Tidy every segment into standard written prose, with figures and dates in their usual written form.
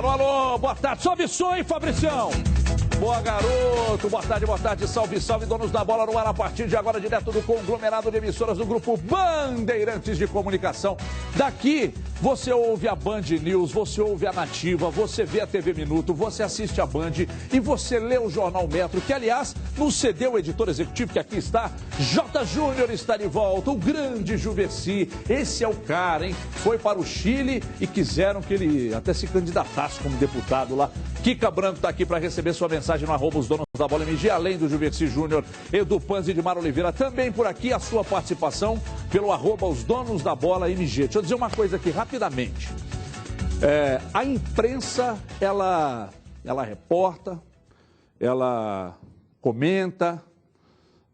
Alô, alô, boa tarde. Sobe som, hein, Fabricião? Boa, garoto. Boa tarde. Salve, salve, donos da bola no ar a partir de agora, direto do conglomerado de emissoras do Grupo Bandeirantes de Comunicação. Daqui, você ouve a Band News, você ouve a Nativa, você vê a TV Minuto, você assiste a Band e você lê o Jornal Metro, que, aliás, nos cedeu o editor executivo, que aqui está, J. Júnior está de volta, o grande Juverci. Esse é o cara, hein? Foi para o Chile e quiseram que ele até se candidatasse como deputado lá. Kika Branco está aqui para receber sua mensagem no arroba os donos da bola MG, além do Juverci Júnior, Edu Panzi e de Mar Oliveira. Também por aqui a sua participação pelo arroba os donos da bola MG. Deixa eu dizer uma coisa aqui rapidamente. A imprensa, ela reporta, ela comenta,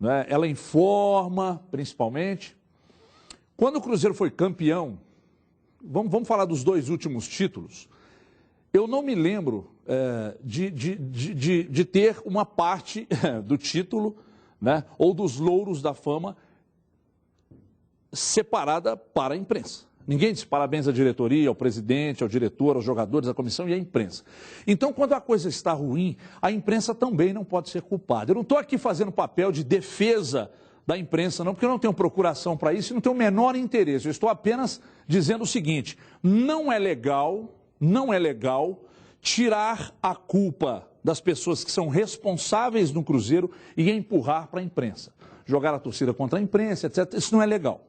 né? Ela informa, principalmente. Quando o Cruzeiro foi campeão, vamos falar dos dois últimos títulos, eu não me lembro de ter uma parte do título, né, ou dos louros da fama separada para a imprensa. Ninguém disse parabéns à diretoria, ao presidente, ao diretor, aos jogadores, à comissão e à imprensa. Então, quando a coisa está ruim, a imprensa também não pode ser culpada. Eu não estou aqui fazendo papel de defesa da imprensa, não, porque eu não tenho procuração para isso e não tenho o menor interesse. Eu estou apenas dizendo o seguinte: não é legal tirar a culpa das pessoas que são responsáveis no Cruzeiro e empurrar para a imprensa. Jogar a torcida contra a imprensa, etc. Isso não é legal.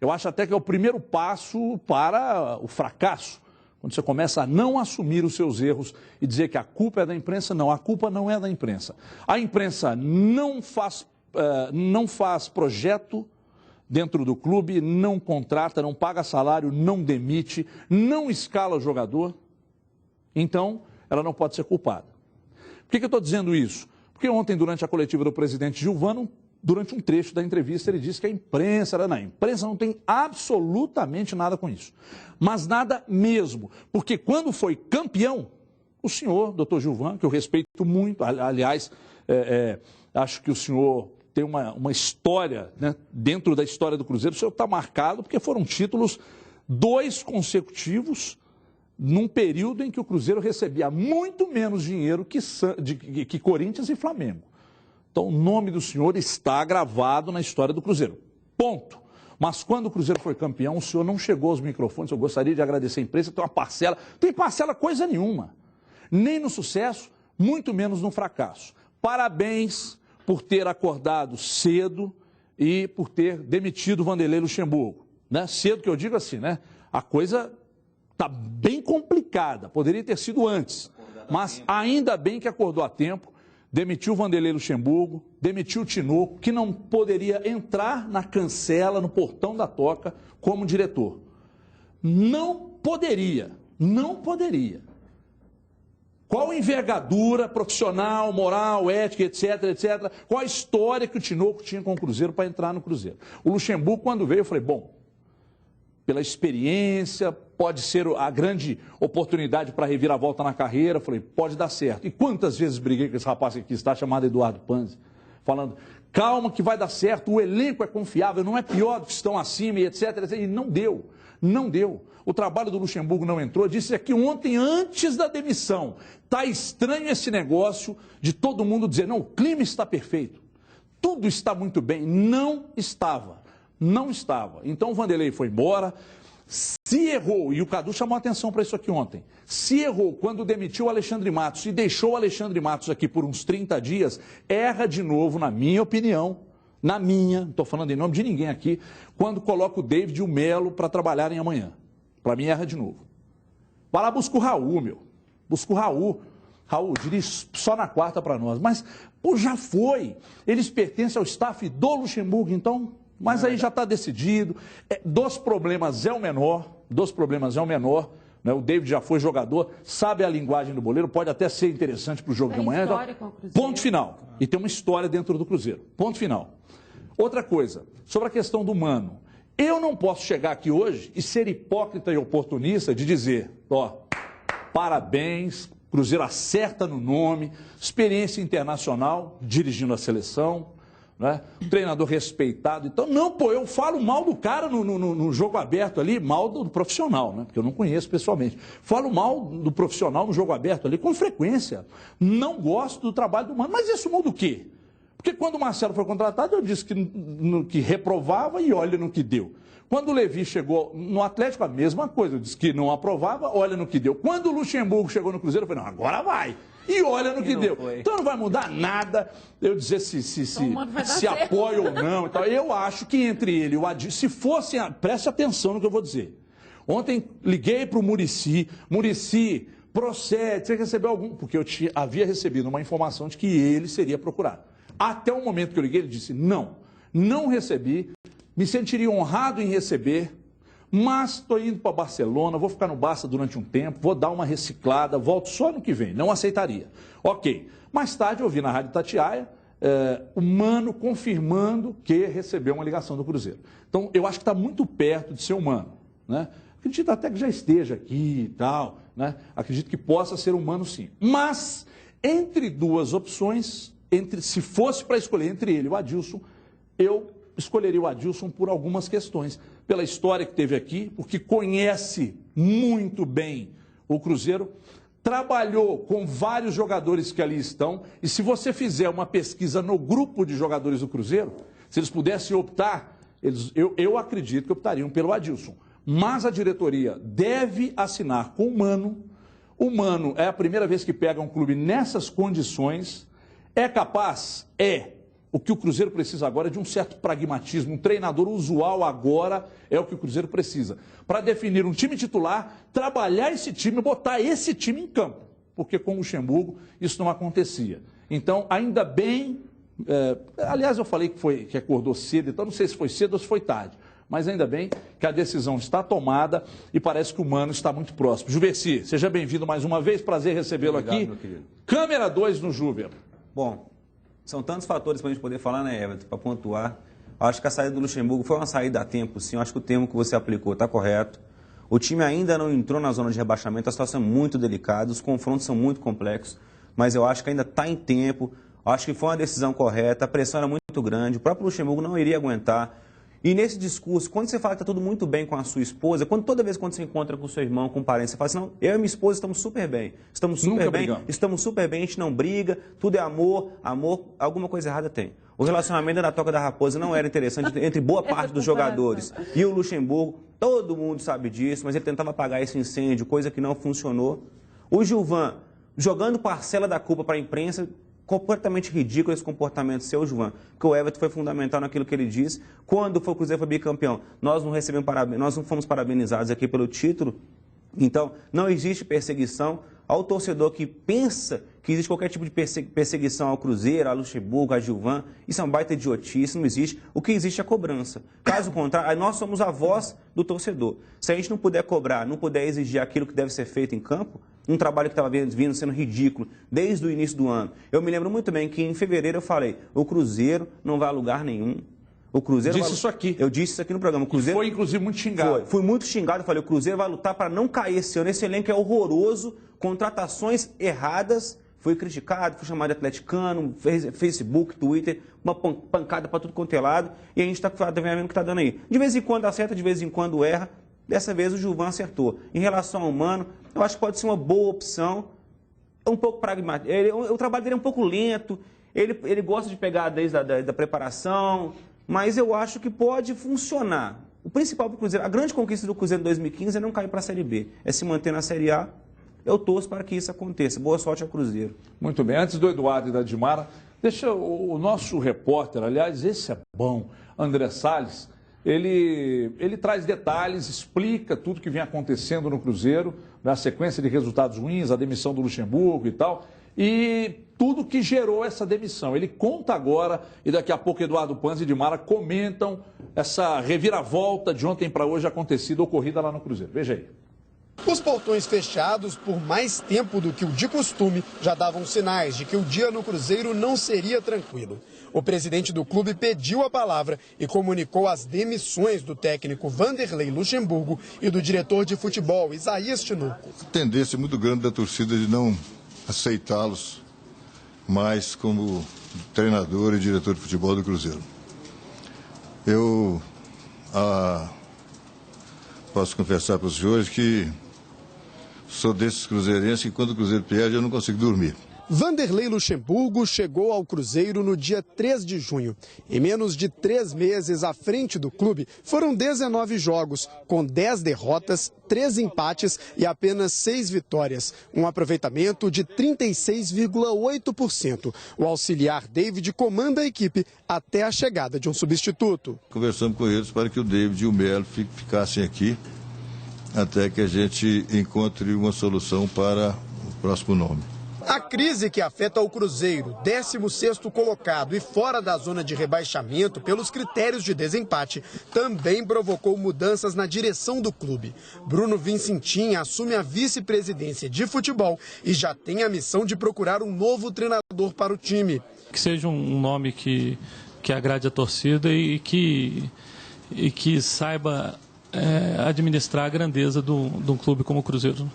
Eu acho até que é o primeiro passo para o fracasso. Quando você começa a não assumir os seus erros e dizer que a culpa é da imprensa, não, a culpa não é da imprensa. A imprensa não faz projeto dentro do clube, não contrata, não paga salário, não demite, não escala o jogador. Então, ela não pode ser culpada. Por que eu estou dizendo isso? Porque ontem, durante a coletiva do presidente Gilvano, durante um trecho da entrevista, ele disse que a imprensa não tem absolutamente nada com isso. Mas nada mesmo. Porque quando foi campeão, o senhor, doutor Gilvano, que eu respeito muito, aliás, acho que o senhor tem uma história, né, dentro da história do Cruzeiro, o senhor está marcado porque foram títulos 2 consecutivos, num período em que o Cruzeiro recebia muito menos dinheiro que Corinthians e Flamengo. Então, o nome do senhor está gravado na história do Cruzeiro. Ponto. Mas quando o Cruzeiro foi campeão, o senhor não chegou aos microfones. Eu gostaria de agradecer a imprensa, tem uma parcela. Não tem parcela coisa nenhuma. Nem no sucesso, muito menos no fracasso. Parabéns por ter acordado cedo e por ter demitido o Vanderlei Luxemburgo. Né? Cedo que eu digo assim, né? A coisa está bem complicada, poderia ter sido antes, mas ainda bem que acordou a tempo, demitiu o Vanderlei Luxemburgo, demitiu o Tinoco, que não poderia entrar na cancela, no portão da toca, como diretor. Não poderia. Qual envergadura profissional, moral, ética, etc. Qual a história que o Tinoco tinha com o Cruzeiro para entrar no Cruzeiro? O Luxemburgo, quando veio, eu falei, bom, pela experiência, pode ser a grande oportunidade para reviravolta na carreira. Falei, pode dar certo. E quantas vezes briguei com esse rapaz que aqui está, chamado Eduardo Panzi, falando, calma que vai dar certo, o elenco é confiável, não é pior do que estão acima, e etc. E não deu. O trabalho do Luxemburgo não entrou. Disse aqui ontem, antes da demissão, está estranho esse negócio de todo mundo dizer, não, o clima está perfeito, tudo está muito bem. Não estava. Então o Vanderlei foi embora, se errou, e o Cadu chamou a atenção para isso aqui ontem, se errou quando demitiu o Alexandre Matos e deixou o Alexandre Matos aqui por uns 30 dias, erra de novo, na minha opinião, não estou falando em nome de ninguém aqui, quando coloca o David e o Melo para trabalharem amanhã. Para mim erra de novo. Vai lá, busca o Raul, meu. Busca o Raul. Raul, dirige só na quarta para nós. Mas, pô, já foi. Eles pertencem ao staff do Luxemburgo, então... Mas aí já está decidido. Dos problemas é o menor. Né? O David já foi jogador, sabe a linguagem do boleiro, pode até ser interessante para o jogo de amanhã. Então, ponto final. E tem uma história dentro do Cruzeiro. Ponto final. Outra coisa, sobre a questão do Mano. Eu não posso chegar aqui hoje e ser hipócrita e oportunista de dizer, parabéns, Cruzeiro acerta no nome, experiência internacional, dirigindo a seleção. né? Um treinador respeitado. Então, não, pô, eu falo mal do cara no jogo aberto ali, mal do profissional, né? Porque eu não conheço pessoalmente. Falo mal do profissional no jogo aberto ali com frequência. Não gosto do trabalho do Mano. Mas isso muda o quê? Porque quando o Marcelo foi contratado, eu disse que reprovava e olha no que deu. Quando o Levi chegou no Atlético, a mesma coisa. Eu disse que não aprovava, olha no que deu. Quando o Luxemburgo chegou no Cruzeiro, eu falei, não, agora vai. E olha no que deu. Foi. Então não vai mudar nada eu dizer se apoia ou não. Então, eu acho que entre ele e o Adilson, se fosse, preste atenção no que eu vou dizer. Ontem liguei para o Muricy, procede, você recebeu algum... Porque eu havia recebido uma informação de que ele seria procurado. Até o momento que eu liguei, ele disse, não recebi, me sentiria honrado em receber, mas estou indo para Barcelona, vou ficar no Barça durante um tempo, vou dar uma reciclada, volto só no que vem, não aceitaria. Ok, mais tarde eu ouvi na Rádio Itatiaia, o Mano confirmando que recebeu uma ligação do Cruzeiro. Então, eu acho que está muito perto de ser o Mano, né? Acredito até que já esteja aqui e tal, né? Acredito que possa ser o Mano sim. Mas, entre duas opções, se fosse para escolher entre ele e o Adilson, eu escolheria o Adilson por algumas questões. Pela história que teve aqui, porque conhece muito bem o Cruzeiro, trabalhou com vários jogadores que ali estão, e se você fizer uma pesquisa no grupo de jogadores do Cruzeiro, se eles pudessem optar, eu acredito que optariam pelo Adilson. Mas a diretoria deve assinar com o Mano. O Mano é a primeira vez que pega um clube nessas condições. É capaz? É. O que o Cruzeiro precisa agora é de um certo pragmatismo. Um treinador usual agora é o que o Cruzeiro precisa. Para definir um time titular, trabalhar esse time, botar esse time em campo. Porque com o Luxemburgo isso não acontecia. Então, ainda bem... aliás, eu falei que acordou cedo, então não sei se foi cedo ou se foi tarde. Mas ainda bem que a decisão está tomada e parece que o Mano está muito próximo. Juvercy, seja bem-vindo mais uma vez. Prazer recebê-lo aqui. Meu querido. Câmera 2 no Juver. Bom... São tantos fatores para a gente poder falar, né, Everton, para pontuar. Acho que a saída do Luxemburgo foi uma saída a tempo, sim. Acho que o termo que você aplicou está correto. O time ainda não entrou na zona de rebaixamento, a situação é muito delicada, os confrontos são muito complexos, mas eu acho que ainda está em tempo. Acho que foi uma decisão correta, a pressão era muito grande, o próprio Luxemburgo não iria aguentar. E nesse discurso, quando você fala que está tudo muito bem com a sua esposa, toda vez que você encontra com o seu irmão, com um parente, você fala assim, não, eu e minha esposa estamos super bem, estamos super bem, a gente não briga, tudo é amor, alguma coisa errada tem. O relacionamento da Toca da Raposa não era interessante entre boa parte dos jogadores. E o Luxemburgo, todo mundo sabe disso, mas ele tentava apagar esse incêndio, coisa que não funcionou. O Gilvan, jogando parcela da culpa para a imprensa, completamente ridículo esse comportamento seu, Gilvan, porque o Everton foi fundamental naquilo que ele disse. Quando o Cruzeiro foi bicampeão, nós não fomos parabenizados aqui pelo título. Então, não existe perseguição ao torcedor que pensa que existe qualquer tipo de perseguição ao Cruzeiro, a Luxemburgo, a Gilvan. Isso é um baita idiotice, não existe. O que existe é a cobrança. Caso contrário, nós somos a voz do torcedor. Se a gente não puder cobrar, não puder exigir aquilo que deve ser feito em campo, um trabalho que estava vindo sendo ridículo desde o início do ano. Eu me lembro muito bem que em fevereiro eu falei, o Cruzeiro não vai a lugar nenhum. O Cruzeiro disse isso aqui. Eu disse isso aqui no programa. O Cruzeiro foi, inclusive, muito xingado. Fui muito xingado. Eu falei, o Cruzeiro vai lutar para não cair esse ano. Esse elenco é horroroso, contratações erradas. Fui criticado, fui chamado de atleticano, Facebook, Twitter, uma pancada para tudo quanto é lado. E a gente está vendo o que está dando aí. De vez em quando acerta, de vez em quando erra. Dessa vez o Gilvan acertou. Em relação ao Mano, eu acho que pode ser uma boa opção. É um pouco pragmático. O trabalho dele é um pouco lento. Ele gosta de pegar desde a preparação. Mas eu acho que pode funcionar. O principal para o Cruzeiro, a grande conquista do Cruzeiro em 2015 é não cair para a Série B. É se manter na Série A. Eu torço para que isso aconteça. Boa sorte ao Cruzeiro. Muito bem. Antes do Eduardo e da Dimara, deixa o nosso repórter, aliás, esse é bom, André Salles, ele traz detalhes, explica tudo que vem acontecendo no Cruzeiro, na sequência de resultados ruins, a demissão do Luxemburgo e tal, e tudo que gerou essa demissão. Ele conta agora, e daqui a pouco Eduardo Panzi e Dimara comentam essa reviravolta de ontem para hoje acontecida, ocorrida lá no Cruzeiro. Veja aí. Os portões fechados por mais tempo do que o de costume já davam sinais de que o dia no Cruzeiro não seria tranquilo. O presidente do clube pediu a palavra e comunicou as demissões do técnico Vanderlei Luxemburgo e do diretor de futebol Isaías Tinoco. Tendência muito grande da torcida de não aceitá-los mais como treinador e diretor de futebol do Cruzeiro. Eu posso confessar para os senhores que sou desses cruzeirenses que quando o Cruzeiro perde eu não consigo dormir. Vanderlei Luxemburgo chegou ao Cruzeiro no dia 3 de junho. Em menos de 3 meses à frente do clube, foram 19 jogos, com 10 derrotas, 3 empates e apenas 6 vitórias. Um aproveitamento de 36,8%. O auxiliar David comanda a equipe até a chegada de um substituto. Conversamos com eles para que o David e o Melo ficassem aqui até que a gente encontre uma solução para o próximo nome. A crise que afeta o Cruzeiro, 16º colocado e fora da zona de rebaixamento pelos critérios de desempate, também provocou mudanças na direção do clube. Bruno Vincentim assume a vice-presidência de futebol e já tem a missão de procurar um novo treinador para o time. Que seja um nome que agrade a torcida e que saiba administrar a grandeza de um clube como o Cruzeiro.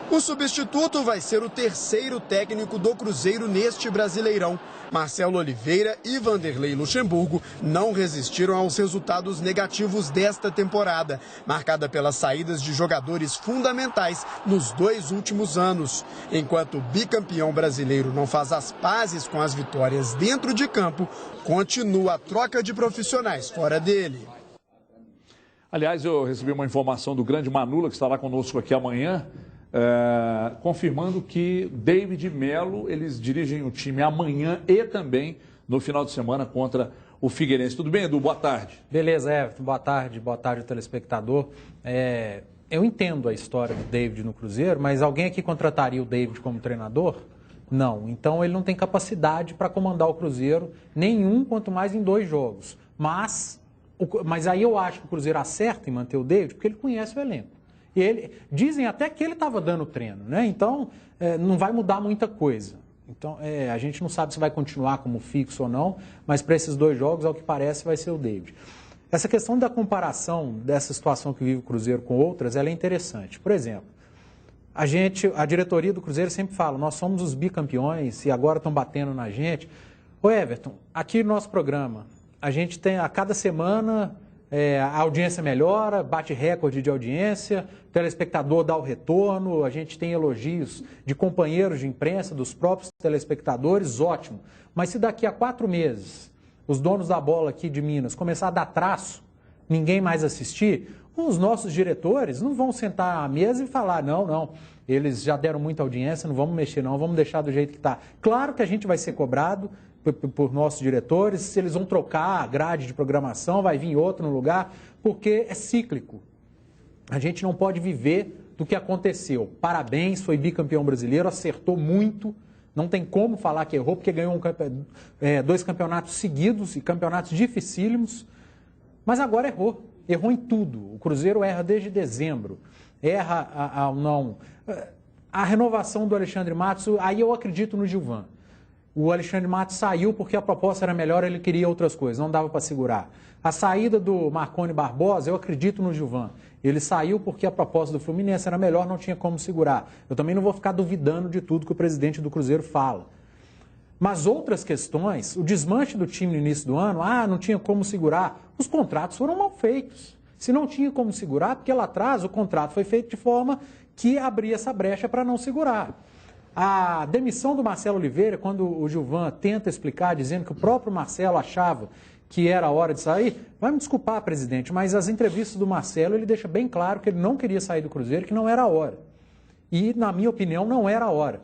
O substituto vai ser o terceiro técnico do Cruzeiro neste Brasileirão. Marcelo Oliveira e Vanderlei Luxemburgo não resistiram aos resultados negativos desta temporada, marcada pelas saídas de jogadores fundamentais nos 2 últimos anos. Enquanto o bicampeão brasileiro não faz as pazes com as vitórias dentro de campo, continua a troca de profissionais fora dele. Aliás, eu recebi uma informação do grande Manula, que estará conosco aqui amanhã, confirmando que David e Melo, eles dirigem o time amanhã e também no final de semana contra o Figueirense. Tudo bem, Edu? Boa tarde. Beleza, Everton. Boa tarde, telespectador. Eu entendo a história do David no Cruzeiro, mas alguém aqui contrataria o David como treinador? Não. Então ele não tem capacidade para comandar o Cruzeiro, nenhum, quanto mais em 2 jogos. Mas aí eu acho que o Cruzeiro acerta em manter o David porque ele conhece o elenco. E dizem até que ele estava dando treino, né? Então, não vai mudar muita coisa. Então, a gente não sabe se vai continuar como fixo ou não, mas para esses 2 jogos, ao que parece, vai ser o David. Essa questão da comparação dessa situação que vive o Cruzeiro com outras, ela é interessante. Por exemplo, a diretoria do Cruzeiro sempre fala, nós somos os bicampeões e agora estão batendo na gente. Ô Everton, aqui no nosso programa, a gente tem a cada semana... a audiência melhora, bate recorde de audiência, o telespectador dá o retorno, a gente tem elogios de companheiros de imprensa, dos próprios telespectadores, ótimo. Mas se daqui a 4 meses os donos da bola aqui de Minas começar a dar traço, ninguém mais assistir, os nossos diretores não vão sentar à mesa e falar, não, eles já deram muita audiência, não vamos mexer não, vamos deixar do jeito que está. Claro que a gente vai ser cobrado por nossos diretores, se eles vão trocar a grade de programação, vai vir outro no lugar, porque é cíclico. A gente não pode viver do que aconteceu. Parabéns, foi bicampeão brasileiro, acertou muito, não tem como falar que errou, porque ganhou 2 campeonatos seguidos e campeonatos dificílimos, mas agora errou em tudo. O Cruzeiro erra desde dezembro, erra ao não. A renovação do Alexandre Matos, aí eu acredito no Gilvan. O Alexandre Matos saiu porque a proposta era melhor, ele queria outras coisas, não dava para segurar. A saída do Marconi Barbosa, eu acredito no Gilvan. Ele saiu porque a proposta do Fluminense era melhor, não tinha como segurar. Eu também não vou ficar duvidando de tudo que o presidente do Cruzeiro fala. Mas outras questões, o desmanche do time no início do ano, não tinha como segurar. Os contratos foram mal feitos. Se não tinha como segurar, porque lá atrás o contrato foi feito de forma que abria essa brecha para não segurar. A demissão do Marcelo Oliveira, quando o Gilvan tenta explicar, dizendo que o próprio Marcelo achava que era a hora de sair, vai me desculpar, presidente, mas as entrevistas do Marcelo, ele deixa bem claro que ele não queria sair do Cruzeiro, que não era a hora. E, na minha opinião, não era a hora.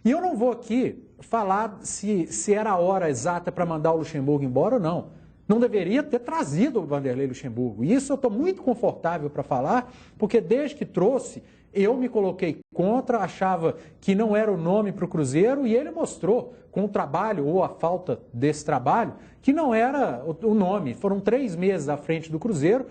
E eu não vou aqui falar se era a hora exata para mandar o Luxemburgo embora ou não. Não deveria ter trazido o Vanderlei Luxemburgo. E isso eu estou muito confortável para falar, porque desde que trouxe, eu me coloquei contra, achava que não era o nome para o Cruzeiro e ele mostrou, com o trabalho ou a falta desse trabalho, que não era o nome. Foram 3 meses à frente do Cruzeiro,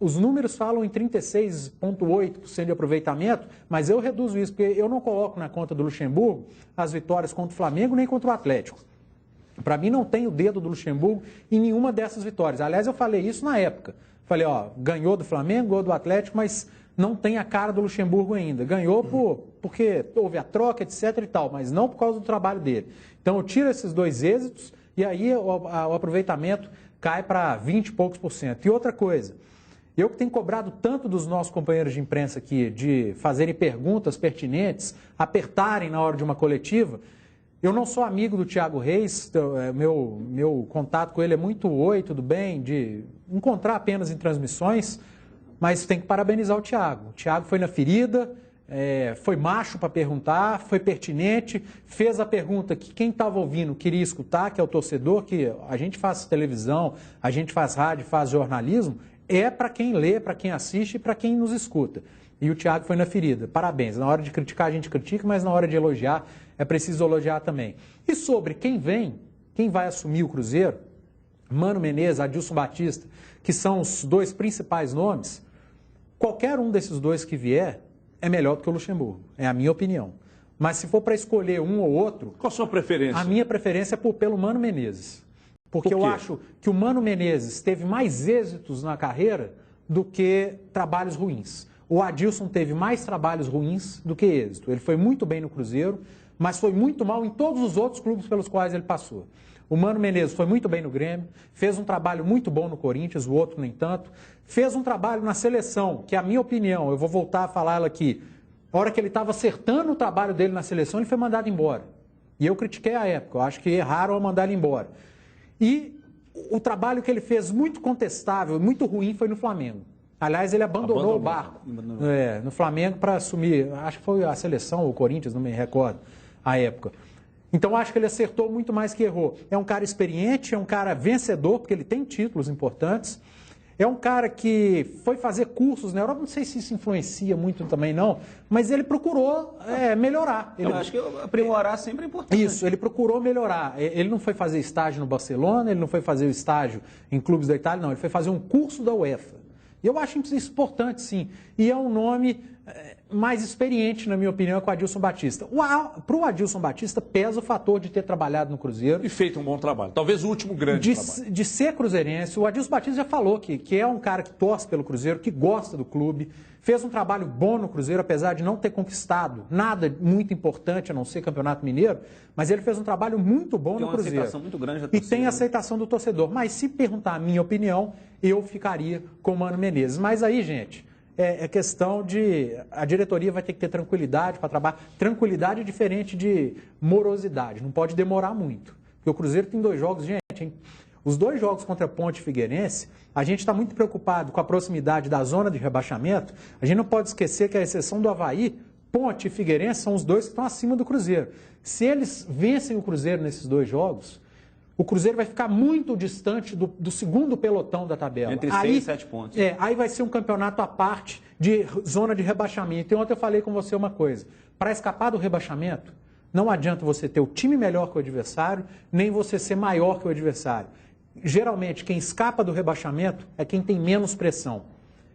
os números falam em 36,8% de aproveitamento, mas eu reduzo isso, porque eu não coloco na conta do Luxemburgo as vitórias contra o Flamengo nem contra o Atlético. Para mim não tem o dedo do Luxemburgo em nenhuma dessas vitórias. Aliás, eu falei isso na época. Falei, ganhou do Flamengo, ganhou do Atlético, mas não tem a cara do Luxemburgo ainda. Ganhou porque houve a troca, etc. e tal, mas não por causa do trabalho dele. Então eu tiro esses 2 êxitos e aí o aproveitamento cai para 20 e poucos %. E outra coisa, eu que tenho cobrado tanto dos nossos companheiros de imprensa aqui de fazerem perguntas pertinentes, apertarem na hora de uma coletiva, eu não sou amigo do Thiago Reis, meu contato com ele é muito oi, tudo bem, de encontrar apenas em transmissões, mas tem que parabenizar o Thiago. O Thiago foi na ferida, foi macho para perguntar, foi pertinente, fez a pergunta que quem estava ouvindo queria escutar, que é o torcedor, que a gente faz televisão, a gente faz rádio, faz jornalismo, é para quem lê, para quem assiste e para quem nos escuta. E o Thiago foi na ferida. Parabéns. Na hora de criticar, a gente critica, mas na hora de elogiar, é preciso elogiar também. E sobre quem vai assumir o Cruzeiro, Mano Menezes, Adilson Batista, que são os 2 principais nomes, qualquer um desses 2 que vier é melhor do que o Luxemburgo. É a minha opinião. Mas se for para escolher um ou outro... Qual a sua preferência? A minha preferência é pelo Mano Menezes. Porque eu acho que o Mano Menezes teve mais êxitos na carreira do que trabalhos ruins. O Adilson teve mais trabalhos ruins do que êxito. Ele foi muito bem no Cruzeiro, mas foi muito mal em todos os outros clubes pelos quais ele passou. O Mano Menezes foi muito bem no Grêmio, fez um trabalho muito bom no Corinthians, o outro nem tanto. Fez um trabalho na seleção, que a minha opinião, eu vou voltar a falar ela aqui, a hora que ele estava acertando o trabalho dele na seleção, ele foi mandado embora. E eu critiquei a época, eu acho que erraram ao mandar ele embora. E o trabalho que ele fez muito contestável, muito ruim, foi no Flamengo. Aliás, ele abandonou o barco no Flamengo para assumir, acho que foi a seleção, o Corinthians, não me recordo, a época. Então, acho que ele acertou muito mais que errou. É um cara experiente, é um cara vencedor, porque ele tem títulos importantes. É um cara que foi fazer cursos na Europa, não sei se isso influencia muito também não, mas ele procurou melhorar. Eu acho que aprimorar sempre é importante. Isso, ele procurou melhorar. Ele não foi fazer estágio no Barcelona, ele não foi fazer o estágio em clubes da Itália, não. Ele foi fazer um curso da UEFA. E eu acho isso importante, sim. E é um nome mais experiente, na minha opinião, com o Adilson Batista. Para o Adilson Batista, pesa o fator de ter trabalhado no Cruzeiro. E feito um bom trabalho. Talvez o último grande trabalho. De ser cruzeirense. O Adilson Batista já falou que é um cara que torce pelo Cruzeiro, que gosta do clube. Fez um trabalho bom no Cruzeiro, apesar de não ter conquistado nada muito importante, a não ser Campeonato Mineiro. Mas ele fez um trabalho muito bom no Cruzeiro. Tem uma aceitação muito grande da torcida. E tem aceitação do torcedor. Mas se perguntar a minha opinião, eu ficaria com o Mano Menezes. Mas aí, gente... É questão de... A diretoria vai ter que ter tranquilidade para trabalhar. Tranquilidade é diferente de morosidade. Não pode demorar muito. Porque o Cruzeiro tem 2 jogos, gente, hein? Os 2 jogos contra a Ponte e Figueirense, a gente está muito preocupado com a proximidade da zona de rebaixamento. A gente não pode esquecer que, à exceção do Avaí, Ponte e Figueirense são os 2 que estão acima do Cruzeiro. Se eles vencem o Cruzeiro nesses 2 jogos... O Cruzeiro vai ficar muito distante do segundo pelotão da tabela. Entre 6 e 7 pontos. Aí vai ser um campeonato à parte de zona de rebaixamento. E ontem eu falei com você uma coisa. Para escapar do rebaixamento, não adianta você ter o time melhor que o adversário, nem você ser maior que o adversário. Geralmente, quem escapa do rebaixamento é quem tem menos pressão.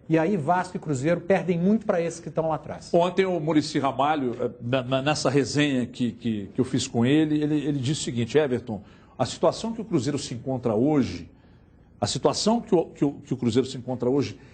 E aí Vasco e Cruzeiro perdem muito para esses que estão lá atrás. Ontem o Muricy Ramalho, nessa resenha que eu fiz com ele disse o seguinte: Everton, a situação que o Cruzeiro se encontra hoje,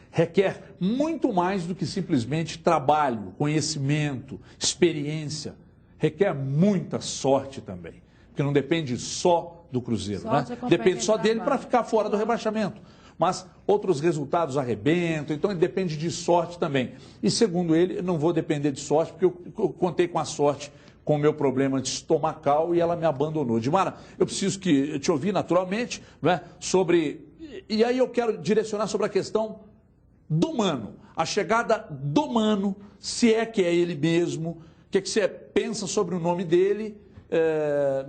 requer muito mais do que simplesmente trabalho, conhecimento, experiência. Requer muita sorte também, porque não depende só do Cruzeiro, né? Depende só dele para ficar fora do rebaixamento. Mas outros resultados arrebentam, então ele depende de sorte também. E segundo ele, eu não vou depender de sorte, porque eu contei com a sorte com o meu problema estomacal e ela me abandonou. Dimara, eu preciso te ouvir naturalmente, né, sobre... E aí eu quero direcionar sobre a questão do Mano. A chegada do Mano, se é que é ele mesmo, o que você pensa sobre o nome dele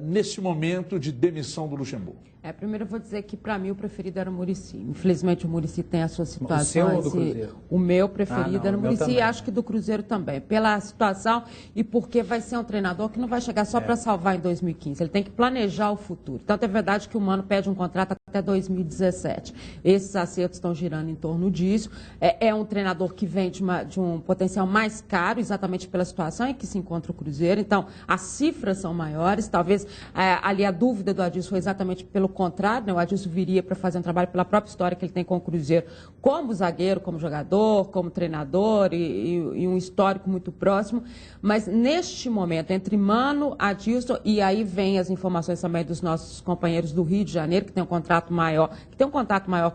nesse momento de demissão do Luxemburgo? Primeiro eu vou dizer que para mim o preferido era o Muricy. Infelizmente o Muricy tem a sua situação. O seu ou do Cruzeiro? O meu preferido era o Muricy e acho que do Cruzeiro também. Pela situação e porque vai ser um treinador que não vai chegar só para salvar em 2015. Ele tem que planejar o futuro. Tanto é verdade que o Mano pede um contrato até 2017. Esses acertos estão girando em torno disso. É um treinador que vem de um potencial mais caro, exatamente pela situação em que se encontra o Cruzeiro. Então, as cifras são maiores. Talvez ali a dúvida do Adilson foi exatamente pelo contrário, né? O Adilson viria para fazer um trabalho pela própria história que ele tem com o Cruzeiro, como zagueiro, como jogador, como treinador e um histórico muito próximo. Mas, neste momento, entre Mano, Adilson, e aí vem as informações também dos nossos companheiros do Rio de Janeiro, que tem um contato maior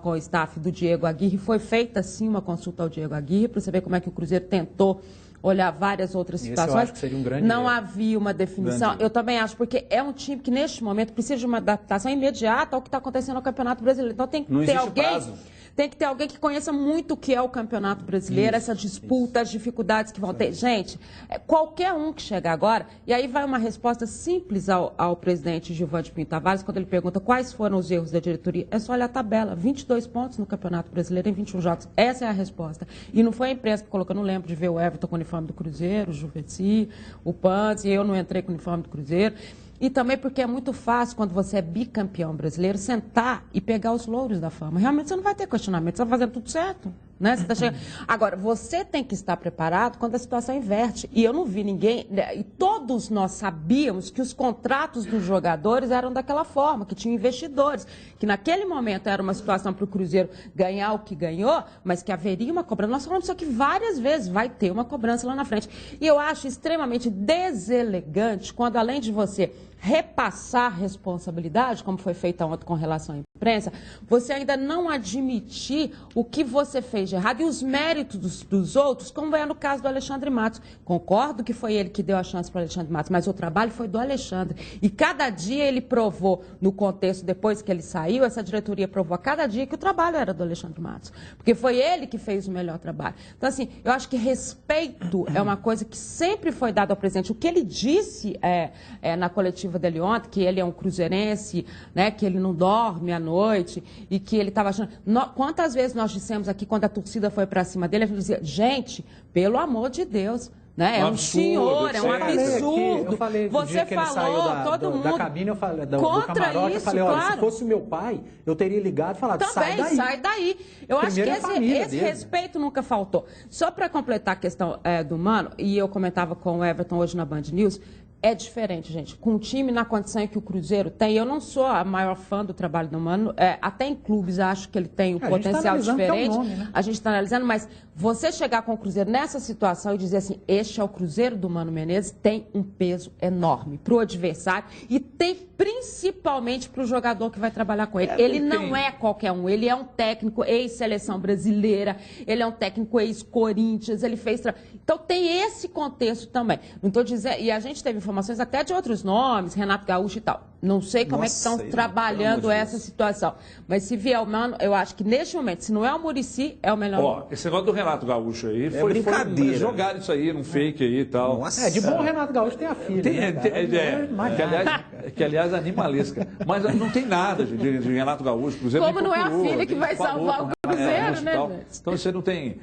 com o staff do Diego Aguirre. Foi feita, sim, uma consulta ao Diego Aguirre, para você ver como é que o Cruzeiro tentou olhar várias outras situações. Eu acho que seria um grande Não erro. havia uma definição. Eu também acho, porque é um time que, neste momento, precisa de uma adaptação imediata ao que está acontecendo no Campeonato Brasileiro. Então, tem que ter alguém... prazo. Tem que ter alguém que conheça muito o que é o Campeonato Brasileiro, essa disputa, as dificuldades que vão ter. Gente, qualquer um que chegar agora, e aí vai uma resposta simples ao presidente Gilvande Pinto Tavares, quando ele pergunta quais foram os erros da diretoria, é só olhar a tabela. 22 pontos no Campeonato Brasileiro em 21 jogos. Essa é a resposta. E não foi a imprensa que colocou, eu não lembro de ver o Everton com o uniforme do Cruzeiro, o Juvetti, o Pantz, e eu não entrei com o uniforme do Cruzeiro. E também porque é muito fácil, quando você é bicampeão brasileiro, sentar e pegar os louros da fama. Realmente você não vai ter questionamento, você vai fazendo tudo certo. Né? Você tá chegando... Agora, você tem que estar preparado quando a situação inverte. E eu não vi ninguém... E todos nós sabíamos que os contratos dos jogadores eram daquela forma, que tinham investidores, que naquele momento era uma situação para o Cruzeiro ganhar o que ganhou, mas que haveria uma cobrança. Nós falamos isso aqui várias vezes, vai ter uma cobrança lá na frente. E eu acho extremamente deselegante quando, além de você repassar responsabilidade, como foi feita ontem com relação à imprensa, você ainda não admitir o que você fez de errado e os méritos dos outros, como é no caso do Alexandre Matos. Concordo que foi ele que deu a chance para o Alexandre Matos, mas o trabalho foi do Alexandre. E cada dia ele provou, no contexto, depois que ele saiu, essa diretoria provou a cada dia que o trabalho era do Alexandre Matos. Porque foi ele que fez o melhor trabalho. Então, assim, eu acho que respeito é uma coisa que sempre foi dada ao presidente. O que ele disse na coletiva dele ontem, que ele é um cruzeirense, né, que ele não dorme à noite e que ele estava achando... Quantas vezes nós dissemos aqui, quando a torcida foi para cima dele, a gente dizia, gente, pelo amor de Deus... Né? É um senhor, é um absurdo. Eu falei você que ele falou, saiu todo mundo. Da cabine, eu falei, do contra camarote, isso, eu falei, olha, claro. se fosse o meu pai, eu teria ligado e falado, também, sai daí. Eu Primeiro acho que esse respeito nunca faltou. Só para completar a questão do Mano, e eu comentava com o Everton hoje na Band News, é diferente, gente. Com o time na condição que o Cruzeiro tem, eu não sou a maior fã do trabalho do Mano, até em clubes acho que ele tem um potencial diferente. A gente está analisando, mas você chegar com o Cruzeiro nessa situação e dizer assim, este é o Cruzeiro do Mano Menezes, tem um peso enorme para o adversário e tem principalmente para o jogador que vai trabalhar com ele. Ele não é qualquer um, ele é um técnico ex-seleção brasileira, ele é um técnico ex-Corinthians, ele fez... Então tem esse contexto também. Não estou dizendo... E a gente teve informações até de outros nomes, Renato Gaúcho e tal. Não sei como é que estão trabalhando essa situação. Mas se vier o Mano, eu acho que neste momento, se não é o Muricy, é o melhor. Esse negócio do Renato Gaúcho aí foi brincadeira. Jogaram isso aí num fake aí e tal. Nossa. De bom o Renato Gaúcho tem a filha. Que aliás é animalesca. Mas não tem nada de Renato Gaúcho. Cruzeiro como não é a filha que vai salvar o Cruzeiro, né, gente? Então você não tem...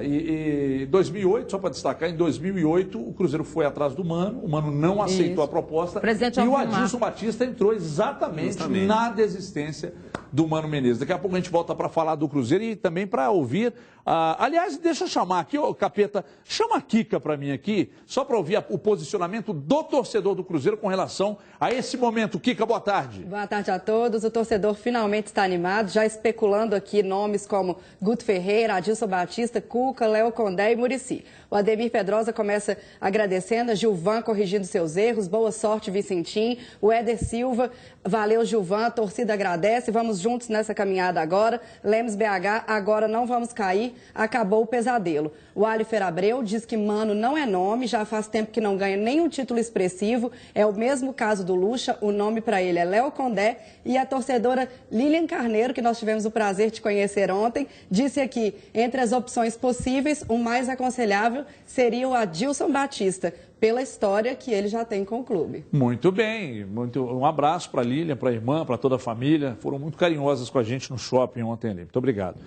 Em 2008, só para destacar, em 2008 o Cruzeiro foi atrás do Mano, o Mano não aceitou a proposta e o Adilson Batista entrou exatamente na desistência do Mano Menezes. Daqui a pouco a gente volta para falar do Cruzeiro e também para ouvir... aliás, deixa eu chamar aqui, ô Capeta, chama a Kika para mim aqui, só para ouvir o posicionamento do torcedor do Cruzeiro com relação a esse momento. Kika, boa tarde. Boa tarde a todos. O torcedor finalmente está animado, já especulando aqui nomes como Guto Ferreira, Adilson Batista, Cuca, Léo Condé e Muricy. O Ademir Pedrosa começa agradecendo, a Gilvan corrigindo seus erros, boa sorte Vicentim, o Éder Silva, valeu Gilvan, a torcida agradece, vamos juntos nessa caminhada agora, Lemes BH, agora não vamos cair, acabou o pesadelo. O Alifer Abreu diz que Mano não é nome, já faz tempo que não ganha nenhum título expressivo, é o mesmo caso do Lucha, o nome para ele é Léo Condé, e a torcedora Lilian Carneiro, que nós tivemos o prazer de conhecer ontem, disse aqui, entre as opções possíveis, o mais aconselhável seria o Adilson Batista, pela história que ele já tem com o clube. Muito bem, um abraço para a Lilian, para a irmã, para toda a família, foram muito carinhosas com a gente no shopping ontem ali, muito obrigado.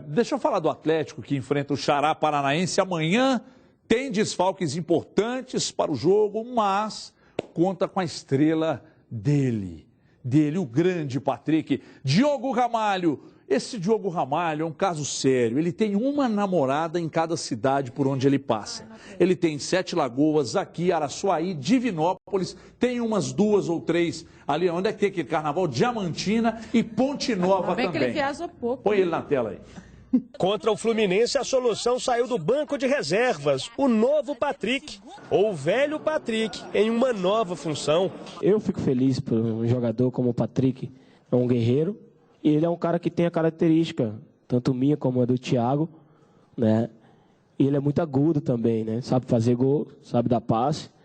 Deixa eu falar do Atlético que enfrenta o Xará Paranaense amanhã, tem desfalques importantes para o jogo, mas conta com a estrela dele, dele, o grande Patrick, Diogo Ramalho. Esse Diogo Ramalho é um caso sério. Ele tem uma namorada em cada cidade por onde ele passa. Ele tem Sete Lagoas, aqui, Araçuaí, Divinópolis, tem umas 2 ou 3 ali, onde é que tem aquele carnaval? Diamantina e Ponte Nova bem também. que ele viaja pouco. Põe ele na tela aí. Contra o Fluminense, a solução saiu do banco de reservas, o novo Patrick, ou o velho Patrick, em uma nova função. Eu fico feliz por um jogador como o Patrick, é um guerreiro, e ele é um cara que tem a característica, tanto minha como a do Thiago, né? E ele é muito agudo também, né? Sabe fazer gol, sabe dar passe.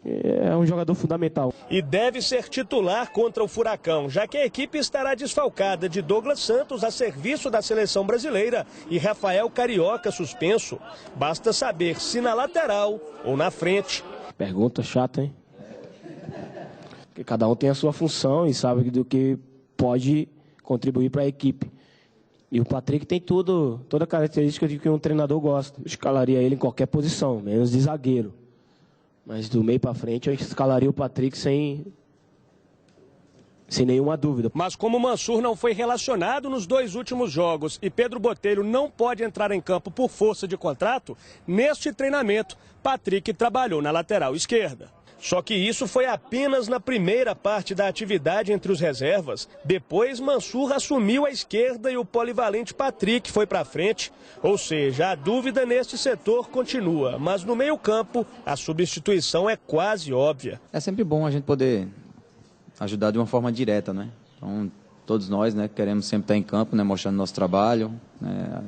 É um jogador fundamental. E deve ser titular contra o Furacão, já que a equipe estará desfalcada de Douglas Santos a serviço da seleção brasileira e Rafael Carioca suspenso. Basta saber se na lateral ou na frente. Pergunta chata, hein? Porque cada um tem a sua função e sabe do que pode contribuir para a equipe. E o Patrick tem toda a característica de que um treinador gosta. Eu escalaria ele em qualquer posição, menos de zagueiro. Mas do meio para frente eu escalaria o Patrick sem nenhuma dúvida. Mas como o Mansur não foi relacionado nos 2 últimos jogos e Pedro Botelho não pode entrar em campo por força de contrato, neste treinamento, Patrick trabalhou na lateral esquerda. Só que isso foi apenas na primeira parte da atividade entre os reservas. Depois, Mansur assumiu a esquerda e o polivalente Patrick foi para frente. Ou seja, a dúvida neste setor continua. Mas no meio-campo, a substituição é quase óbvia. É sempre bom a gente poder ajudar de uma forma direta, né? Então, todos nós, né, queremos sempre estar em campo, né, mostrando nosso trabalho, né,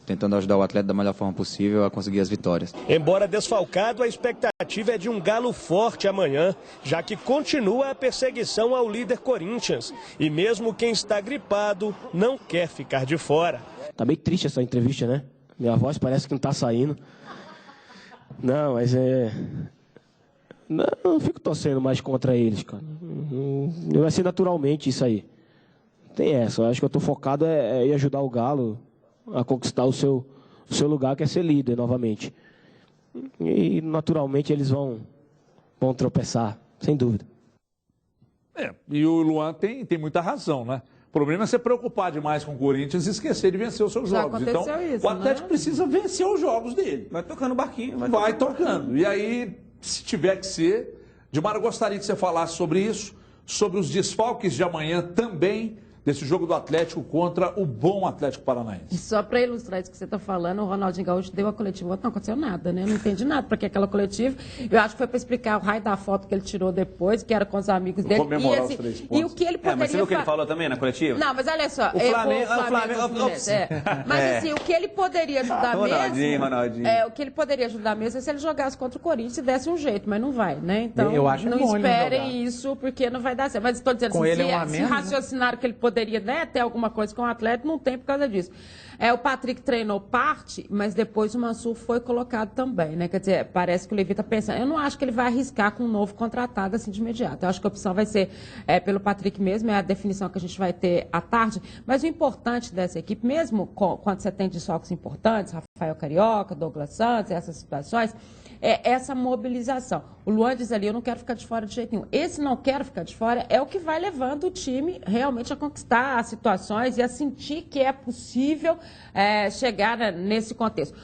tentando ajudar o atleta da melhor forma possível a conseguir as vitórias. Embora desfalcado, a expectativa é de um Galo forte amanhã, já que continua a perseguição ao líder Corinthians. E mesmo quem está gripado não quer ficar de fora. Tá meio triste essa entrevista, né? Minha voz parece que não tá saindo. Não, mas não, eu fico torcendo mais contra eles, cara. Vai ser naturalmente isso aí. Tem essa, eu acho que eu tô focado em ajudar o Galo a conquistar o seu lugar, que é ser líder novamente. E naturalmente eles vão tropeçar, sem dúvida. E o Luan tem muita razão, né? O problema é você preocupar demais com o Corinthians e esquecer de vencer os seus jogos. Então, isso, o Atlético precisa vencer os jogos dele. Vai tocando o barquinho. Vai tocando. E aí, se tiver que ser... Dilmar, eu gostaria que você falasse sobre isso, sobre os desfalques de amanhã também, desse jogo do Atlético contra o bom Atlético Paranaense. E só para ilustrar isso que você está falando, o Ronaldinho Gaúcho deu a coletiva, não aconteceu nada, né? Eu não entendi nada para que aquela coletiva. Eu acho que foi para explicar o raio da foto que ele tirou depois, que era com os amigos dele. Comemorar os 3 pontos. E o que ele poderia... mas você viu o que ele falou também na coletiva? Não, mas olha só. O Flamengo... Mas assim, o que ele poderia ajudar Ronaldinho. o que ele poderia ajudar mesmo é se ele jogasse contra o Corinthians e desse um jeito, mas não vai, né? Então, eu acho não bom esperem isso, porque não vai dar certo. Mas estou dizendo com assim, ele se raciocinar que ele poderia, né, ter alguma coisa com o atleta, não tem por causa disso. O Patrick treinou parte, mas depois o Mansur foi colocado também, né? Quer dizer, parece que o Levi está pensando. Eu não acho que ele vai arriscar com um novo contratado assim de imediato. Eu acho que a opção vai ser pelo Patrick mesmo, é a definição que a gente vai ter à tarde. Mas o importante dessa equipe, mesmo quando você tem desfalques importantes, Rafael Carioca, Douglas Santos, essas situações, é essa mobilização. O Luan diz ali, eu não quero ficar de fora de jeito nenhum. Esse não quero ficar de fora é o que vai levando o time realmente a conquistar as situações e a sentir que é possível chegar nesse contexto.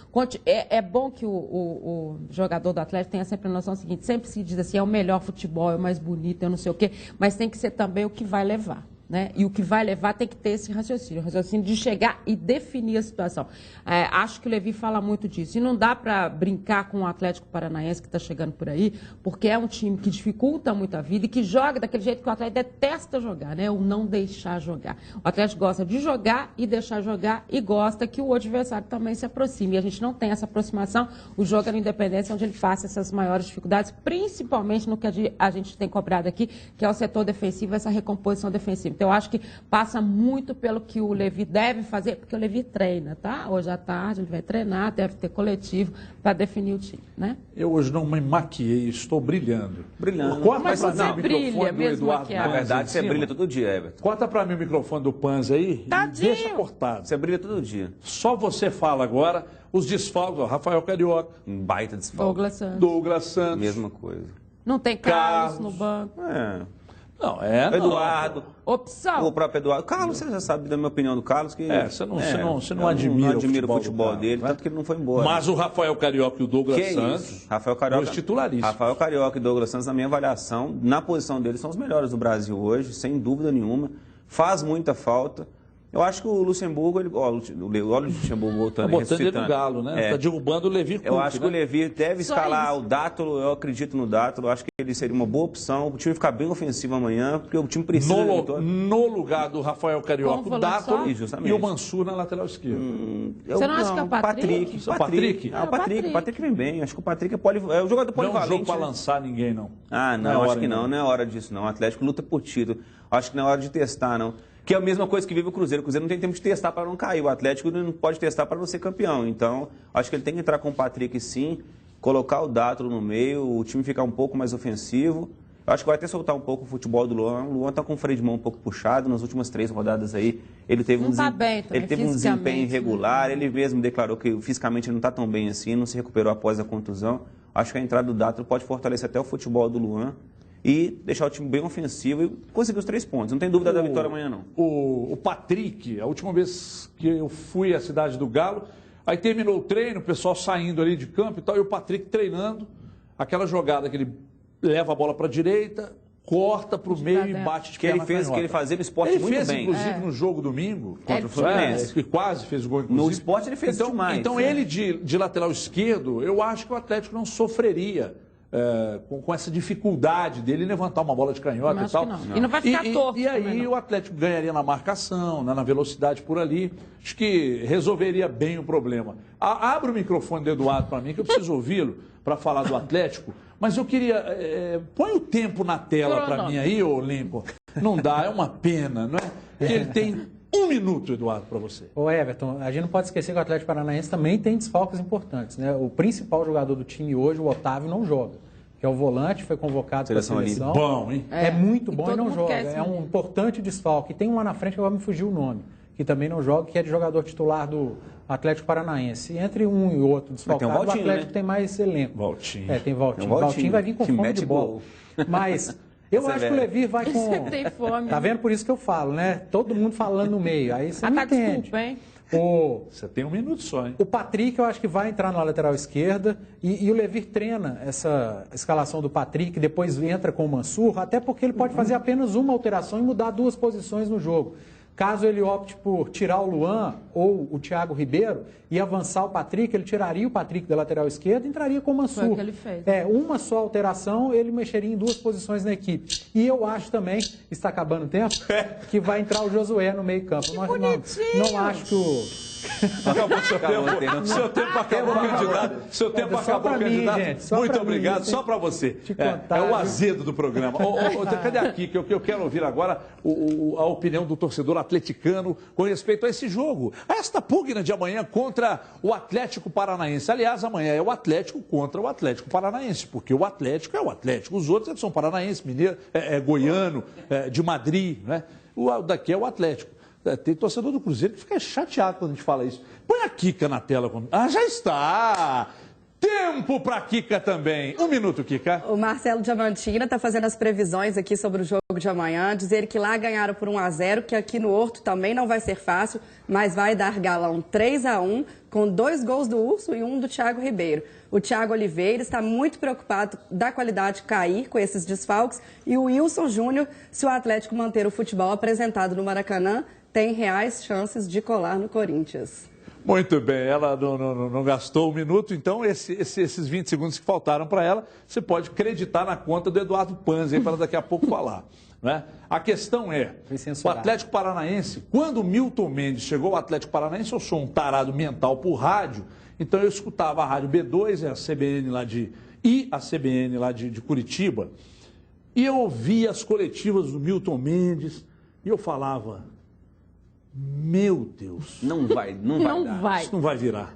É bom que o jogador do Atlético tenha sempre a noção seguinte, sempre se diz assim, é o melhor futebol, é o mais bonito, é não sei o quê, mas tem que ser também o que vai levar. Né? E o que vai levar tem que ter esse raciocínio, o raciocínio de chegar e definir a situação. Acho que o Levi fala muito disso. E não dá para brincar com o Atlético Paranaense que está chegando por aí, porque é um time que dificulta muito a vida e que joga daquele jeito que o Atlético detesta jogar, né? O não deixar jogar. O Atlético gosta de jogar e deixar jogar e gosta que o adversário também se aproxime. E a gente não tem essa aproximação. O jogo é no Independência, onde ele passa essas maiores dificuldades, principalmente no que a gente tem cobrado aqui, que é o setor defensivo, essa recomposição defensiva. Então, eu acho que passa muito pelo que o Levi deve fazer, porque o Levi treina, tá? Hoje à tarde ele vai treinar, deve ter coletivo para definir o time, né? Eu hoje não me maquiei, estou brilhando. Brilhando. Corta mas para você mim o microfone do Eduardo Panza. Na verdade, você brilha todo dia, Everton. Corta para mim o microfone do Panza aí Tadinho. e deixa cortado. Você brilha todo dia. Só você fala agora os desfalques, ó, Rafael Carioca. Um baita desfalque. Douglas Santos. Douglas Santos. Mesma coisa. Não tem Carlos no banco. Não, Eduardo. Opção. O próprio Eduardo. Carlos, você já sabe da minha opinião do Carlos. Que, você não admira o futebol dele, tanto que ele não foi embora. Mas o Rafael Carioca e o Douglas Santos, Rafael Carioca, dois titularíssimos. Rafael Carioca e Douglas Santos, na minha avaliação, na posição deles, são os melhores do Brasil hoje, sem dúvida nenhuma. Faz muita falta. Eu acho que o Luxemburgo, olha o Luxemburgo voltando e botando ele no Galo, né? Está derrubando o Levi Coupe, eu acho que né? o Levi deve escalar o Dátulo, eu acredito no Dátulo, eu acho que ele seria uma boa opção. O time ficar bem ofensivo amanhã, porque o time precisa... No lugar do Rafael Carioca, o Dátulo e o Mansur na lateral esquerda. Você não acha que é o Patrick? O Patrick vem bem, acho que o Patrick é o jogador polivalente. Não é um jogo para lançar ninguém, não. Não, acho que não é hora disso, não. O Atlético luta por título, acho que não é hora de testar, não. Que é a mesma coisa que vive o Cruzeiro. O Cruzeiro não tem tempo de testar para não cair. O Atlético não pode testar para não ser campeão. Então, acho que ele tem que entrar com o Patrick, sim, colocar o Dátulo no meio, o time ficar um pouco mais ofensivo. Acho que vai até soltar um pouco o futebol do Luan. O Luan está com o freio de mão um pouco puxado. Nas últimas 3 rodadas aí, ele teve um desempenho irregular. Ele mesmo declarou que fisicamente ele não está tão bem assim, não se recuperou após a contusão. Acho que a entrada do Dátulo pode fortalecer até o futebol do Luan e deixar o time bem ofensivo e conseguir os 3 pontos. Não tem dúvida da vitória amanhã, não. O Patrick, a última vez que eu fui à cidade do Galo, aí terminou o treino, o pessoal saindo ali de campo e tal, e o Patrick treinando, aquela jogada que ele leva a bola para a direita, corta para o meio e bate de perna canhota. Que ele fazia no esporte muito bem. Ele fez, inclusive, no jogo domingo, contra o Fluminense, que quase fez o gol, inclusive. No esporte ele fez demais. Então ele de lateral esquerdo, eu acho que o Atlético não sofreria com essa dificuldade dele levantar uma bola de canhota e tal. E não vai ficar torto. E aí o Atlético ganharia na marcação, na velocidade por ali. Acho que resolveria bem o problema. Abre o microfone do Eduardo para mim, que eu preciso ouvi-lo para falar do Atlético. Mas eu queria... põe o tempo na tela para mim aí, ô Lincoln. Não dá, é uma pena, não é? Porque ele tem 1 minuto, Eduardo, para você. Ô Everton, a gente não pode esquecer que o Atlético Paranaense também tem desfalques importantes, né? O principal jogador do time hoje, o Otávio, não joga. Que é o volante, foi convocado para a seleção. Bom, hein? É muito bom e não joga. É um importante desfalque. Tem um lá na frente que agora me fugiu o nome, que também não joga, que é de jogador titular do Atlético Paranaense. Entre um e outro desfalcado, o Atlético tem mais elenco. Valtinho. Tem Valtinho. Valtinho vai vir com fome de bola. Mas... eu acho que o Levi vai com... Você tem fome. Tá vendo? Por isso que eu falo, né? Todo mundo falando no meio. Aí você não entende. Desculpa, hein? Você tem 1 minuto só, hein? O Patrick, eu acho que vai entrar na lateral esquerda e o Levi treina essa escalação do Patrick, depois entra com o Mansur, até porque ele pode fazer apenas uma alteração e mudar 2 posições no jogo. Caso ele opte por tirar o Luan ou o Thiago Ribeiro e avançar o Patrick, ele tiraria o Patrick da lateral esquerda e entraria com o Mansur. Foi o que ele fez. Uma só alteração, ele mexeria em 2 posições na equipe. E eu acho também, está acabando o tempo, que vai entrar o Josué no meio campo. Não acho que o... Acabou seu tempo. Seu tempo acabou, candidato. Seu tempo acabou, candidato. Muito obrigado. Só para você. É o azedo do programa. Cadê aqui que eu quero ouvir agora a opinião do torcedor atleticano com respeito a esse jogo, a esta pugna de amanhã contra o Atlético Paranaense. Aliás, amanhã é o Atlético contra o Atlético Paranaense, porque o Atlético é o Atlético. Os outros são paranaense, mineiro, goiano, de Madrid, né? O daqui é o Atlético. Tem torcedor do Cruzeiro que fica chateado quando a gente fala isso. Põe a Kika na tela. Já está! Tempo para Kika também. 1 minuto, Kika. O Marcelo Diamantina está fazendo as previsões aqui sobre o jogo de amanhã. Dizer que lá ganharam por 1-0, que aqui no Horto também não vai ser fácil, mas vai dar Galão 3-1, com 2 gols do Urso e 1 do Thiago Ribeiro. O Thiago Oliveira está muito preocupado da qualidade cair com esses desfalques e o Wilson Júnior, se o Atlético manter o futebol apresentado no Maracanã, tem reais chances de colar no Corinthians. Muito bem, ela não gastou 1 minuto, então esses 20 segundos que faltaram para ela, você pode acreditar na conta do Eduardo Panzi para daqui a pouco falar. Né? A questão é, o Atlético Paranaense, quando o Milton Mendes chegou ao Atlético Paranaense, eu sou um tarado mental por rádio, então eu escutava a rádio B2 a CBN lá de Curitiba, e eu ouvia as coletivas do Milton Mendes, e eu falava... meu Deus. Não vai dar. Isso não vai virar.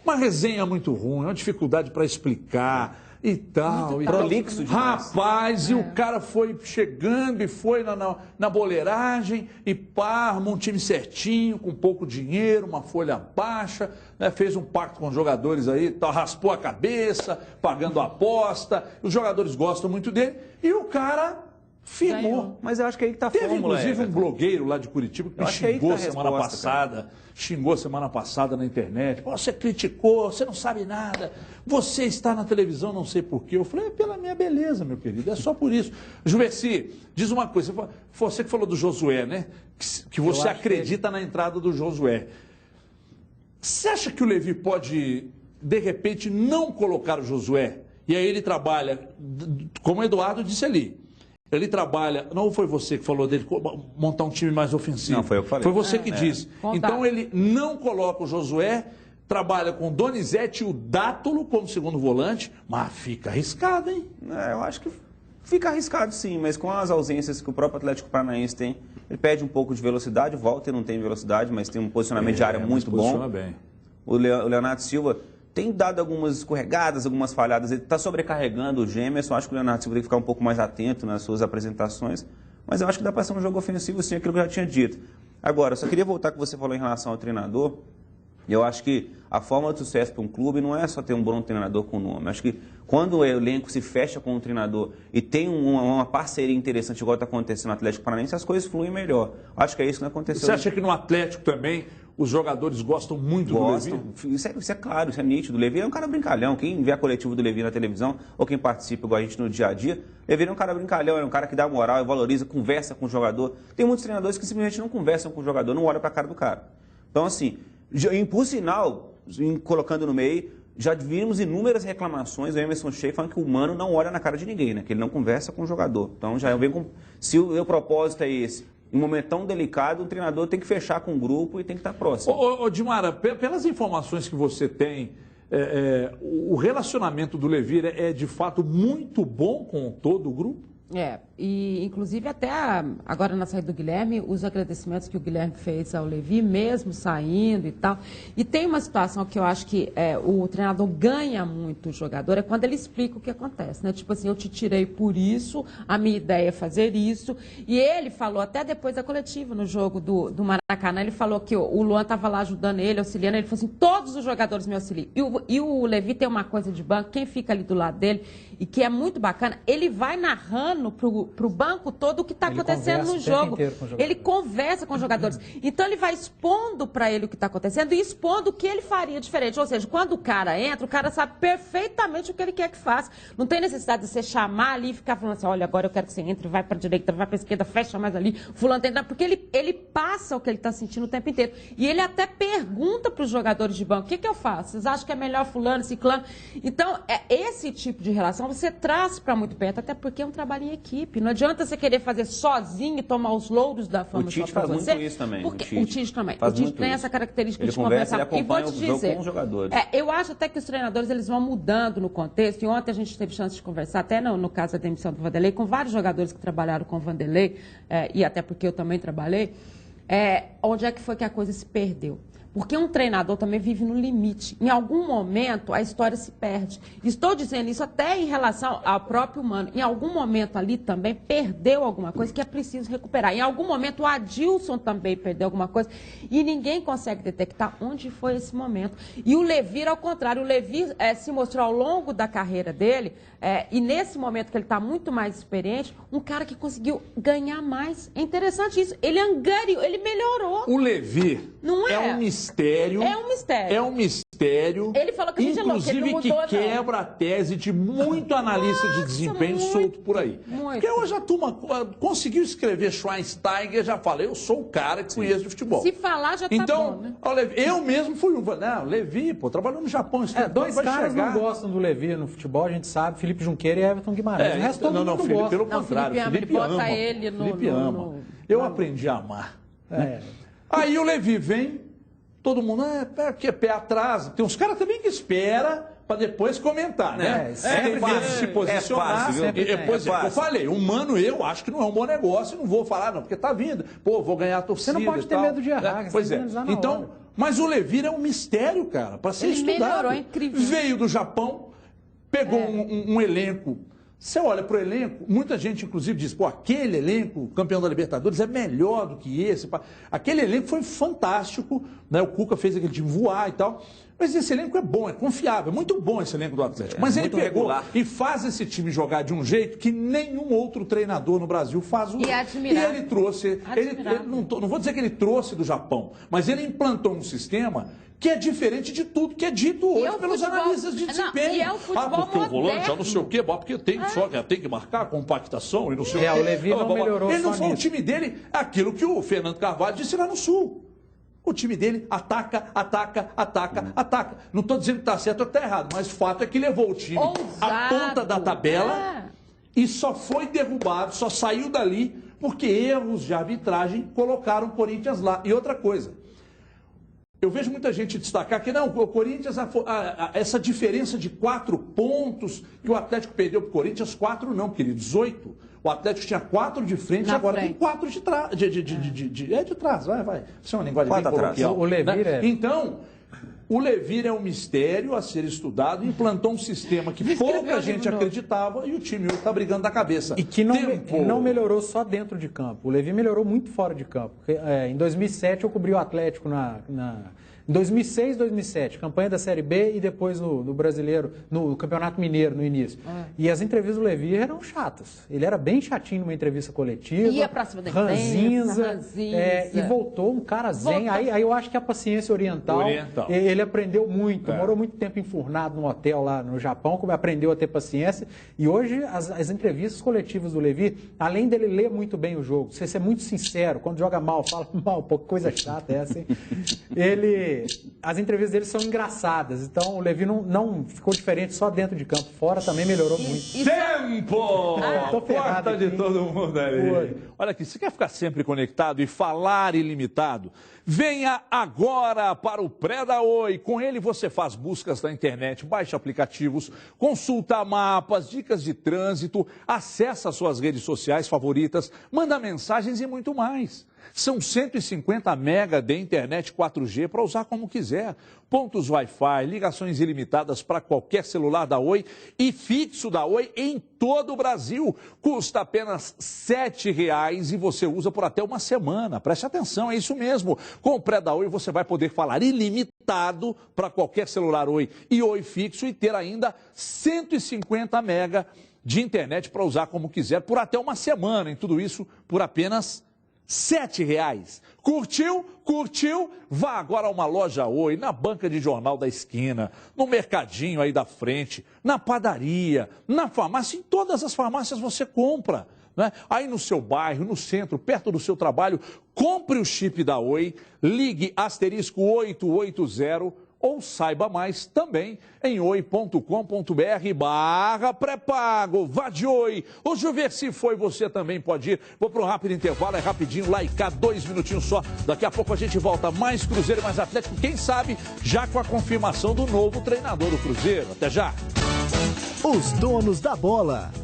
Uma resenha muito ruim, uma dificuldade para explicar e tal. Prolixo demais. Rapaz, e o cara foi chegando e foi na boleiragem e armou um time certinho, com pouco dinheiro, uma folha baixa, né, fez um pacto com os jogadores aí, tal, raspou a cabeça, pagando a aposta, os jogadores gostam muito dele, e o cara Firmou. Ganhou. Mas eu acho que aí que tá a Teve, fórmula, inclusive, um Everton. blogueiro lá de Curitiba que me Eu acho que aí que tá xingou a semana resposta, passada. Xingou semana passada na internet. Pô, você criticou, você não sabe nada. Você está na televisão, não sei porquê. Eu falei, é pela minha beleza, meu querido. É só por isso. Juverci, diz uma coisa. Você que falou do Josué, né? Que você acredita na entrada do Josué. Você acha que o Levi pode, de repente, não colocar o Josué? E aí ele trabalha, como o Eduardo disse ali. Ele trabalha, não foi você que falou dele montar um time mais ofensivo. Não, foi eu que falei. Foi você que disse. Contato. Então ele não coloca o Josué, trabalha com o Donizete e o Dátolo como segundo volante, mas fica arriscado, hein? Eu acho que fica arriscado sim, mas com as ausências que o próprio Atlético Paranaense tem, ele perde um pouco de velocidade, o Walter não tem velocidade, mas tem um posicionamento de área muito bom. Bem. O Leonardo Silva tem dado algumas escorregadas, algumas falhadas, ele está sobrecarregando o Gemerson, acho que o Leonardo Silva tem que ficar um pouco mais atento nas suas apresentações, mas eu acho que dá para ser um jogo ofensivo sim, aquilo que eu já tinha dito. Agora, eu só queria voltar ao que você falou em relação ao treinador. Eu acho que a forma de sucesso para um clube não é só ter um bom treinador com nome. Eu acho que quando o elenco se fecha com um treinador e tem uma parceria interessante, igual está acontecendo no Atlético Paranaense, as coisas fluem melhor. Acho que é isso que não aconteceu. Você acha que no Atlético também os jogadores gostam muito do Levi? Isso é claro, isso é nítido. O Levi é um cara brincalhão. Quem vê a coletiva do Levi na televisão ou quem participa igual a gente no dia a dia, Levi é um cara brincalhão, é um cara que dá moral, valoriza, conversa com o jogador. Tem muitos treinadores que simplesmente não conversam com o jogador, não olham para a cara do cara. Então, assim, por sinal, colocando no meio, já vimos inúmeras reclamações do Emerson Sheik falando que o Mano não olha na cara de ninguém, né? Que ele não conversa com o jogador. Então, já vem com... Se o propósito é esse, em um momento tão delicado, o treinador tem que fechar com o grupo e tem que estar próximo. Ô Dimara, pelas informações que você tem, o relacionamento do Levi é de fato muito bom com todo o grupo? E inclusive até agora na saída do Guilherme, os agradecimentos que o Guilherme fez ao Levi, mesmo saindo e tal. E tem uma situação que eu acho que o treinador ganha muito o jogador, é quando ele explica o que acontece, né? Tipo assim, eu te tirei por isso, a minha ideia é fazer isso. E ele falou até depois da coletiva, no jogo do Maracanã, ele falou que o Luan estava lá ajudando ele, auxiliando, ele falou assim, todos os jogadores me auxiliam. E o Levi tem uma coisa de banco, quem fica ali do lado dele, e que é muito bacana, ele vai narrando pro banco todo o que está acontecendo no jogo. Ele conversa com os jogadores. Então ele vai expondo para ele o que está acontecendo e expondo o que ele faria diferente. Ou seja, quando o cara entra, o cara sabe perfeitamente o que ele quer que faça. Não tem necessidade de você chamar ali e ficar falando assim, olha, agora eu quero que você entre, vai para a direita, vai para a esquerda, fecha mais ali, fulano tem que entrar. Porque ele passa o que ele está sentindo o tempo inteiro. E ele até pergunta para os jogadores de banco, o que eu faço? Vocês acham que é melhor fulano, ciclano? Então, esse tipo de relação você traz para muito perto, até porque é um trabalho em equipe. Não adianta você querer fazer sozinho e tomar os louros da fama. O Tite faz muito isso também. Porque o Tite também. O Tite tem essa característica de conversar. Ele acompanha o jogo com os jogadores. Eu acho até que os treinadores eles vão mudando no contexto. E ontem a gente teve chance de conversar, até no caso da demissão do Vanderlei, com vários jogadores que trabalharam com o Vanderlei, e até porque eu também trabalhei. Onde é que foi que a coisa se perdeu? Porque um treinador também vive no limite. Em algum momento, a história se perde. Estou dizendo isso até em relação ao próprio Mano. Em algum momento ali também perdeu alguma coisa que é preciso recuperar. Em algum momento, o Adilson também perdeu alguma coisa e ninguém consegue detectar onde foi esse momento. E o Levi, ao contrário, o Levi se mostrou ao longo da carreira dele, e nesse momento que ele está muito mais experiente, um cara que conseguiu ganhar mais. É interessante isso. Ele angariou, ele melhorou. O Levi não é um mistério. É um mistério. É um mistério. Ele falou que inclusive não mudou, que quebra a tese de muito analista de desempenho solto por aí. Porque hoje a turma conseguiu escrever Schweinsteiger, já falei, eu sou o cara que conheço de futebol. Se falar já tá então, bom, né? Eu mesmo fui Levi, trabalhou no Japão. Dois caras não gostam do Levi no futebol, a gente sabe, Felipe Junqueira e Everton Guimarães. O resto todo mundo gosta. Pelo contrário, Felipe ama. Felipe ama. Eu aprendi a amar. Aí o Levi vem, todo mundo, que é pé atrás. Tem uns caras também que espera para depois comentar, né? É fácil se posicionar. Eu falei, humano, eu acho que não é um bom negócio, não vou falar não, porque tá vindo. Pô, vou ganhar a torcida. Você não pode ter medo de errar. Pois é. Então, mas o Levi é um mistério, cara, para ser estudado. Melhorou, é incrível. Veio do Japão, pegou um elenco. Você olha para o elenco, muita gente inclusive diz, pô, aquele elenco, campeão da Libertadores, é melhor do que esse. Aquele elenco foi fantástico, né? O Cuca fez aquele time voar e tal. Mas esse elenco é bom, é confiável, é muito bom esse elenco do Atlético. Mas ele pegou regular. e faz esse time jogar de um jeito que nenhum outro treinador no Brasil faz o E é admirável. E ele trouxe, não vou dizer que ele trouxe do Japão, mas ele implantou um sistema que é diferente de tudo que é dito hoje pelos analistas de desempenho. E é o futebol porque o volante moderno. não sei o quê, porque tem só tem que marcar a compactação e não sei o quê. O Levi não melhorou Ele não só foi o nisso. time dele, aquilo que o Fernando Carvalho disse lá no Sul. O time dele ataca, ataca, ataca, ataca. Não estou dizendo que está certo ou está errado, mas o fato é que levou o time à ponta da tabela e só foi derrubado, só saiu dali porque erros de arbitragem colocaram o Corinthians lá. E outra coisa, eu vejo muita gente destacar que não, o Corinthians, essa diferença de 4 pontos que o Atlético perdeu para o Corinthians, 4 não, queridos, 8. O Atlético tinha 4 de frente, agora tem 4 de trás. De trás, vai. Isso é uma linguagem bem coloquial. O Levir Então, o Levir é um mistério a ser estudado, implantou um sistema que pouca gente acreditava e o time hoje está brigando da cabeça. E que não melhorou só dentro de campo. O Levir melhorou muito fora de campo. Em 2007 eu cobri o Atlético em 2006, 2007, campanha da Série B e depois no Brasileiro, no Campeonato Mineiro, no início. E as entrevistas do Levir eram chatas. Ele era bem chatinho numa entrevista coletiva. Ia pra cima da ranzinza. E voltou um cara zen. Aí eu acho que a paciência oriental. Ele aprendeu muito. Morou muito tempo enfurnado num hotel lá no Japão, como aprendeu a ter paciência. E hoje as entrevistas coletivas do Levir, além dele ler muito bem o jogo, você ser muito sincero, quando joga mal, fala mal, pô, que coisa chata é essa, hein? As entrevistas dele são engraçadas, então o Levi não ficou diferente só dentro de campo, fora também melhorou muito. Tempo! Tô ferrado Porta de aqui, todo mundo ali. Foi. Olha aqui, você quer ficar sempre conectado e falar ilimitado? Venha agora para o Pré da Oi. Com ele você faz buscas na internet, baixa aplicativos, consulta mapas, dicas de trânsito, acessa suas redes sociais favoritas, manda mensagens e muito mais. São 150 mega de internet 4G para usar como quiser. Pontos Wi-Fi, ligações ilimitadas para qualquer celular da Oi e fixo da Oi em todo o Brasil. Custa apenas R$ 7,00 e você usa por até uma semana. Preste atenção, é isso mesmo. Com o Pré da Oi você vai poder falar ilimitado para qualquer celular Oi e Oi fixo e ter ainda 150 mega de internet para usar como quiser por até uma semana. E tudo isso por apenas R$ 7,00. Curtiu? Curtiu? Vá agora a uma loja Oi, na banca de jornal da esquina, no mercadinho aí da frente, na padaria, na farmácia, em todas as farmácias você compra. Né? Aí no seu bairro, no centro, perto do seu trabalho, compre o chip da Oi, ligue *880 ou saiba mais também em oi.com.br/pré-pago. Vá de Oi. O Juversi foi, você também pode ir. Vou para um rápido intervalo, é rapidinho, lá e cá, 2 minutinhos só. Daqui a pouco a gente volta, mais Cruzeiro e mais Atlético, quem sabe já com a confirmação do novo treinador do Cruzeiro. Até já. Os donos da bola.